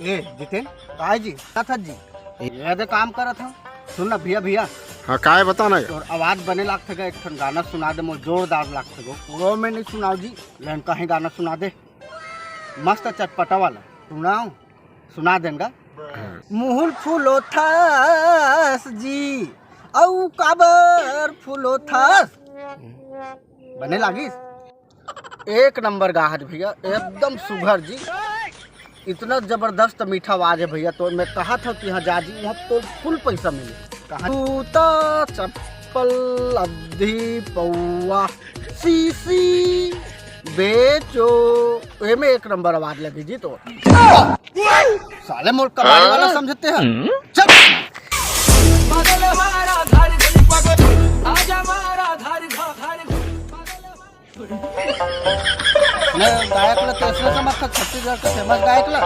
ए जितेन काय जी था जी ये दे काम करत था। सुन ना भैया भैया हाँ काय बताना है। और आवाज बने लाग थे एक ठन गाना सुना दे मोर जोरदार लाग थे पूरा में नहीं सुनाओ जी लेकिन कहीं गाना सुना दे मस्त चटपटा वाला सुनाओ सुना देंगा। मुहुल फूलो थास जी औ काबर फूलो थास बने लागिस एक नंबर गाहज भैया एकदम सुघर जी इतना जबरदस्त मीठा आवाज है भैया। तो मैं कहा था कि यहाँ जा जी वहाँ तो फुल पैसा मिले। जूता चप्पल अवधि पौआ सीसी बेचो ये में एक नंबर आवाज लगी जी। तो साले मोर कबाड़ी वाला समझते हैं। चल गायक ला तो ऐसे समझता छत्तीसगढ़ का फेमस गायक ला